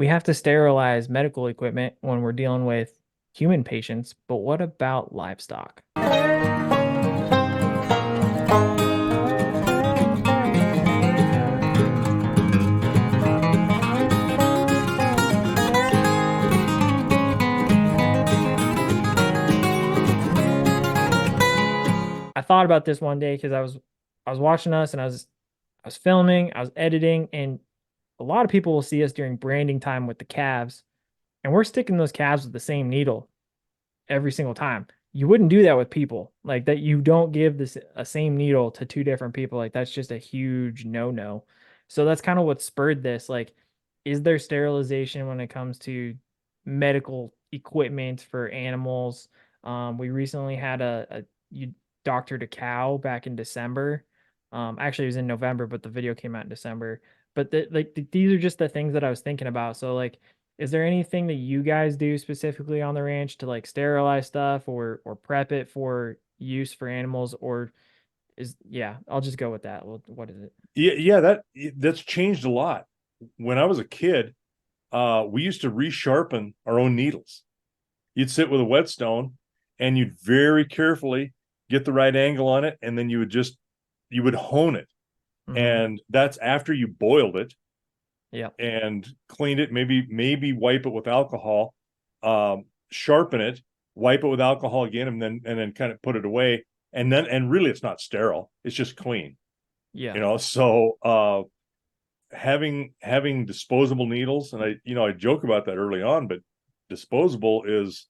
we have to sterilize medical equipment when we're dealing with human patients, but what about livestock? I thought about this one day because I was watching us and I was filming, I was editing, and a lot of people will see us during branding time with the calves, and we're sticking those calves with the same needle every single time. You wouldn't do that with people. Like that you don't give this a same needle to two different people. Like that's just a huge no-no. So that's kind of what spurred this. Like, is there sterilization when it comes to medical equipment for animals? We recently had you doctored a cow back in December. Actually, it was in November, but the video came out in December. But these are just the things that I was thinking about. So like, is there anything that you guys do specifically on the ranch to like sterilize stuff or prep it for use for animals? Or is yeah, I'll just go with that. What is it? Yeah, that's changed a lot. When I was a kid, we used to resharpen our own needles. You'd sit with a whetstone and you'd very carefully get the right angle on it, and then you would hone it. Mm-hmm. And that's after you boiled it Yeah. and cleaned it, maybe wipe it with alcohol, sharpen it, wipe it with alcohol again, and then kind of put it away. And really it's not sterile, it's just clean. Yeah. So having disposable needles, and I joke about that early on, but disposable is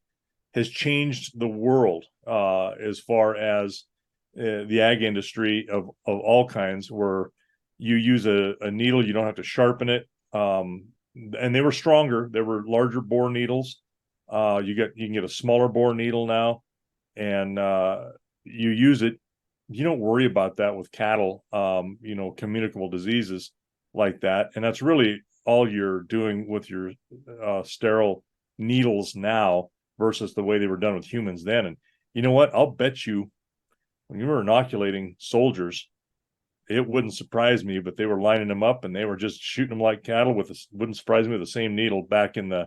has changed the world as far as the ag industry of all kinds, where you use a needle, you don't have to sharpen it. And they were stronger, they were larger bore needles. You can get a smaller bore needle now, and you use it. You don't worry about that with cattle, communicable diseases like that. And that's really all you're doing with your sterile needles now versus the way they were done with humans then. And you know what? I'll bet you when you were inoculating soldiers, it wouldn't surprise me, but they were lining them up and they were just shooting them like cattle wouldn't surprise me with the same needle back in the,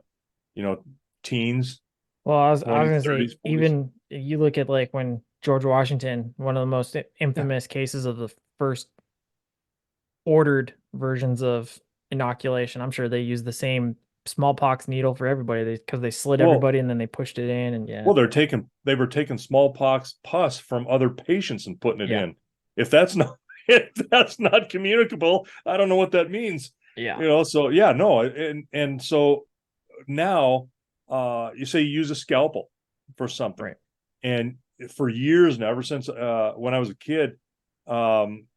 you know, teens, Well, I was 20s, gonna say 30s, 40s. even you look at like when George Washington, one of the most Yeah. infamous cases of the first ordered versions of inoculation. I'm sure they used the same smallpox needle for everybody because they slit Well, everybody and then they pushed it in and yeah. Well, they were taking smallpox pus from other patients and putting it Yeah. in. If that's not if that's not communicable, I don't know what that means. Yeah. So yeah, no, and so now you say you use a scalpel for something. Right. And for years now, ever since when I was a kid, um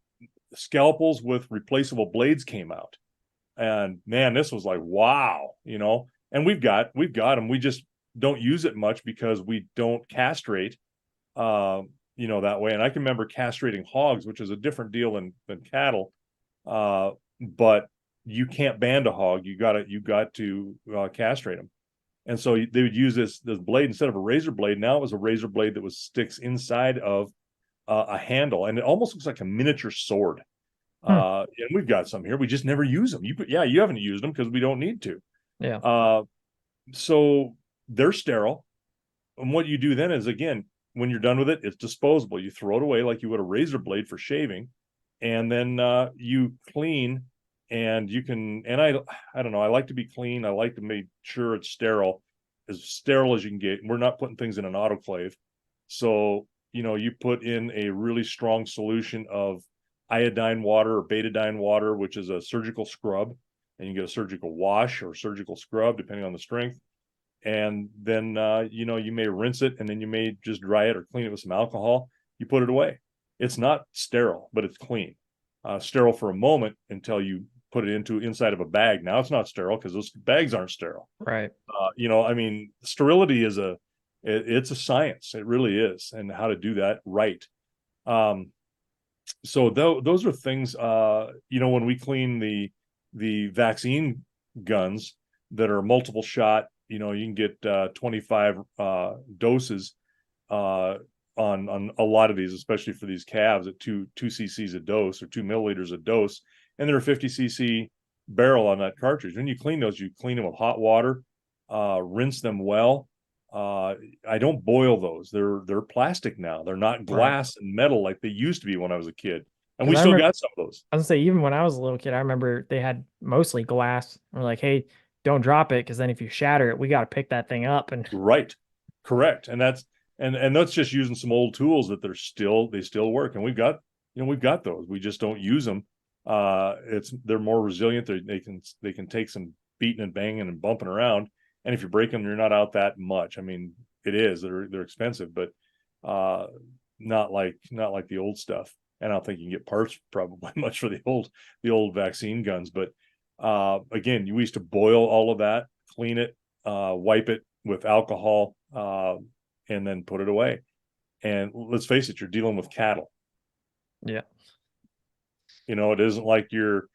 scalpels with replaceable blades came out. And man, this was like wow. And we've got them. We just don't use it much because we don't castrate, that way. And I can remember castrating hogs, which is a different deal than cattle. But you can't band a hog. You got to castrate them. And so they would use this blade instead of a razor blade. Now it was a razor blade that was sticks inside of a handle, and it almost looks like a miniature sword. Hmm. And we've got some here. We just never use them. You haven't used them because we don't need to. Yeah. Uh, so they're sterile. And what you do then is, again, when you're done with it, it's disposable. You throw it away like you would a razor blade for shaving, and then you clean. And you can, and I don't know. I like to be clean. I like to make sure it's sterile as you can get. We're not putting things in an autoclave, so you put in a really strong solution of iodine water or betadine water, which is a surgical scrub, and you get a surgical wash or surgical scrub depending on the strength. And then you may rinse it, and then you may just dry it or clean it with some alcohol. You put it away. It's not sterile, but it's clean. Sterile for a moment until you put it inside of a bag. Now it's not sterile because those bags aren't sterile. Right. I mean, sterility it's a science. It really is, and how to do that right. So those are things. When we clean the vaccine guns that are multiple shot, you can get 25 doses on a lot of these, especially for these calves at two cc's a dose or 2 milliliters a dose, and there are 50 cc barrel on that cartridge. When you clean those, you clean them with hot water, rinse them well. Uh, I don't boil those. They're plastic now. They're not Right. glass and metal like they used to be when I was a kid. And Because we I still remember, got some of those. I was gonna say, even when I was a little kid, I remember they had mostly glass. We're like, hey, don't drop it, because then if you shatter it, we got to pick that thing up. And Right. Correct. And that's just using some old tools that they still work. And we've got those. We just don't use them. They're more resilient. They can take some beating and banging and bumping around. And if you break them, you're not out that much. I mean, they're expensive, but uh not like the old stuff. And I don't think you can get parts probably much for the old vaccine guns. But again, we used to boil all of that, clean it, wipe it with alcohol, and then put it away. And let's face it, you're dealing with cattle. yeah, You know, it isn't like you're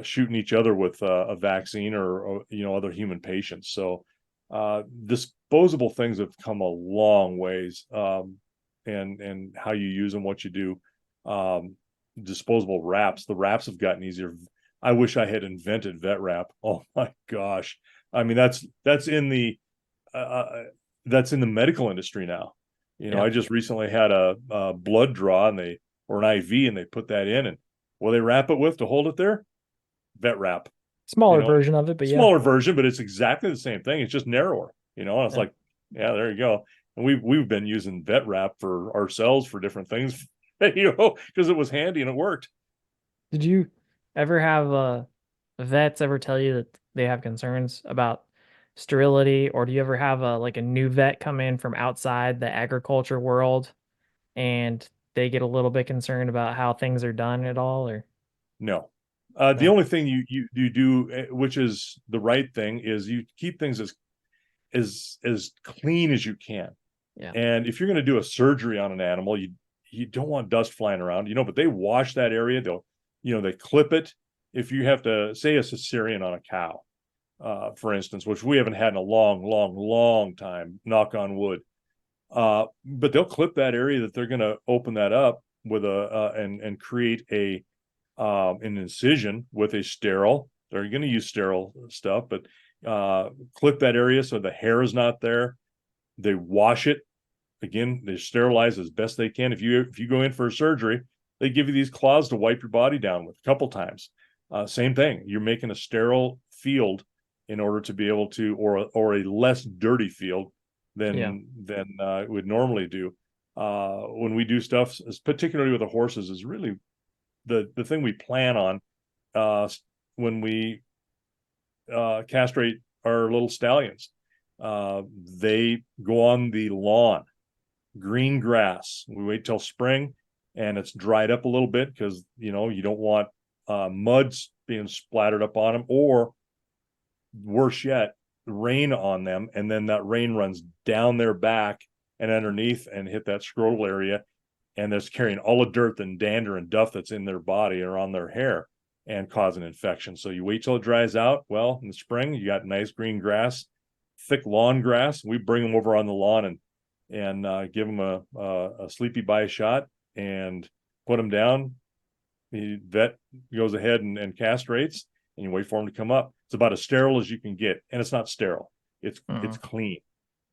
shooting each other with a vaccine or other human patients. So disposable things have come a long ways, and how you use them, what you do. Disposable wraps, the wraps have gotten easier. I wish I had invented vet wrap. Oh my gosh. I mean, uh, uh, that's in the medical industry now. yeah. I just recently had a blood draw or an IV, and they put that in, and what they wrap it with to hold it there? Vet wrap. You Smaller know, version of it, but yeah. smaller version, but it's exactly the same thing. It's just narrower. And it's Yeah. like, yeah, there you go. And we've been using vet wrap for ourselves for different things, because it was handy and it worked. Did you ever have vets ever tell you that they have concerns about sterility, or do you ever have a new vet come in from outside the agriculture world and they get a little bit concerned about how things are done at all, or No. The no? only thing you do, which is the right thing, is you keep things as clean as you can. Yeah. And if you're going to do a surgery on an animal, you don't want dust flying around, but they wash that area. They clip it. If you have to say a cesarean on a cow, for instance, which we haven't had in a long, long, long time, knock on wood. But they'll clip that area that they're going to open that up with and create an incision with a sterile. They're going to use sterile stuff, but clip that area so the hair is not there. They wash it. Again, they sterilize as best they can. If you go in for a surgery, they give you these cloths to wipe your body down with a couple times. Same thing. You're making a sterile field in order to be able to, or a less dirty field Yeah. than it would normally do. When we do stuff, particularly with the horses, is really the thing we plan on uh, when we castrate our little stallions. They go on the lawn, green grass. We wait till spring, and it's dried up a little bit because you don't want muds being splattered up on them, or worse yet, rain on them, and then that rain runs down their back and underneath and hit that scrotal area, and that's carrying all the dirt and dander and duff that's in their body or on their hair and causing infection. So you wait till it dries out. Well, in the spring, you got nice green grass, thick lawn grass. We bring them over on the lawn and give them a sleepy bye shot and put them down. The vet goes ahead and castrates, and you wait for them to come up. It's about as sterile as you can get, and it's not sterile. It's Mhm. clean.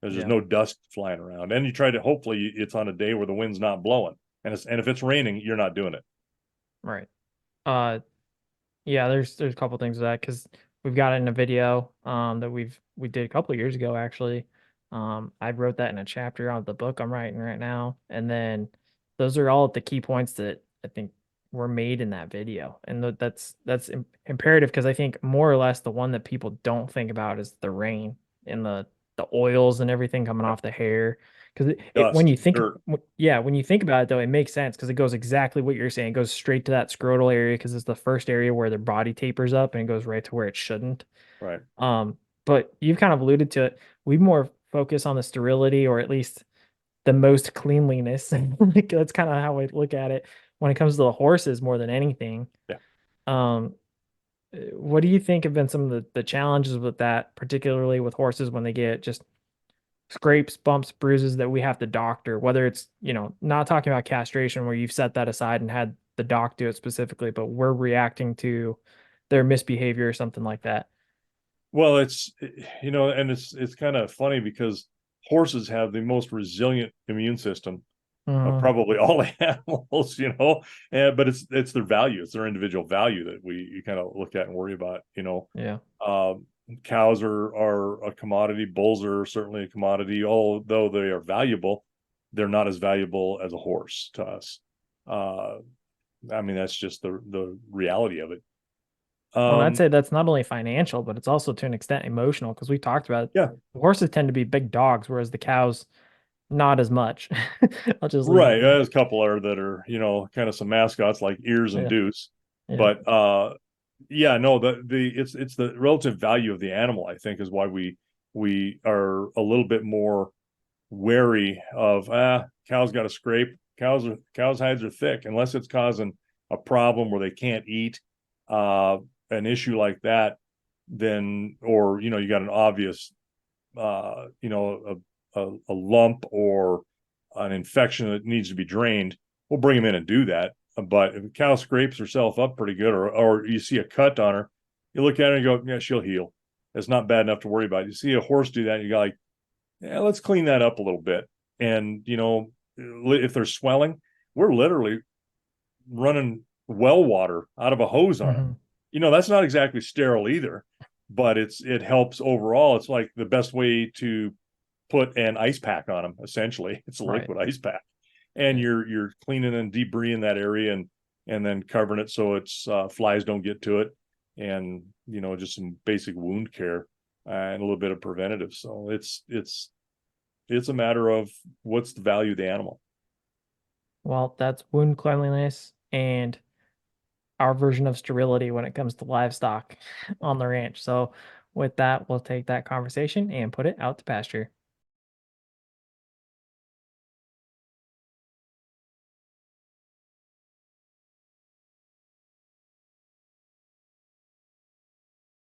There's just Yeah. no dust flying around, and you try to hopefully it's on a day where the wind's not blowing, and if it's raining, you're not doing it. Right. Uh, Yeah, there's a couple things with that, because we've got it in a video that we did a couple of years ago actually. I wrote that in a chapter on the book I'm writing right now, and then those are all the key points that I think were made in that video, and that's imperative, because I think more or less the one that people don't think about is the rain and the oils and everything coming Yeah. off the hair, because when Dust, you think, dirt, yeah, when you think about it though, it makes sense, because it goes exactly what you're saying. It goes straight to that scrotal area, because it's the first area where their body tapers up, and it goes right to where it shouldn't. right? Um, but you've kind of alluded to it. We more focus on the sterility, or at least the most cleanliness. Like, that's kind of how I look at it when it comes to the horses more than anything. Yeah. Um, what do you think have been some of the challenges with that, particularly with horses when they get just scrapes, bumps, bruises that we have to doctor, whether it's, not talking about castration where you've set that aside and had the doc do it specifically, but we're reacting to their misbehavior or something like that. Well, and it's kind of funny because horses have the most resilient immune system of Hmm. probably all animals, but it's their value, it's their individual value that you kind of look at and worry about, Yeah. Um, cows are a commodity, bulls are certainly a commodity, although they are valuable, they're not as valuable as a horse to us. Uh, I mean, that's just the reality of it. Well, and I'd Um, say that's not only financial, but it's also to an extent emotional because we talked about it. yeah, The horses tend to be big dogs, whereas the cows, not as much. I'll just leave it right. at that. There's a couple are that are, kind of some mascots like Ears and Yeah. Deuce, Yeah. but yeah, no, it's the relative value of the animal, I think, is why we are a little bit more wary of cows got to scrape. Cows hides are thick unless it's causing a problem where they can't eat, an issue like that, then, or you got an obvious, a lump or an infection that needs to be drained, we'll bring them in and do that. But if a cow scrapes herself up pretty good, or you see a cut on her, you look at her and go, yeah, she'll heal. It's not bad enough to worry about. You see a horse do that, and you go like, yeah, let's clean that up a little bit. And if they're swelling, we're literally running well water out of a hose on them. Hmm. That's not exactly sterile either, but it helps overall. It's like the best way to put an ice pack on them. Essentially, it's a Right. liquid ice pack, and Yeah. you're cleaning and debris in that area, and then covering it so it's flies don't get to it, and just some basic wound care, and a little bit of preventative. So it's a matter of what's the value of the animal. Well, that's wound cleanliness and our version of sterility when it comes to livestock on the ranch. So, with that, we'll take that conversation and put it out to pasture.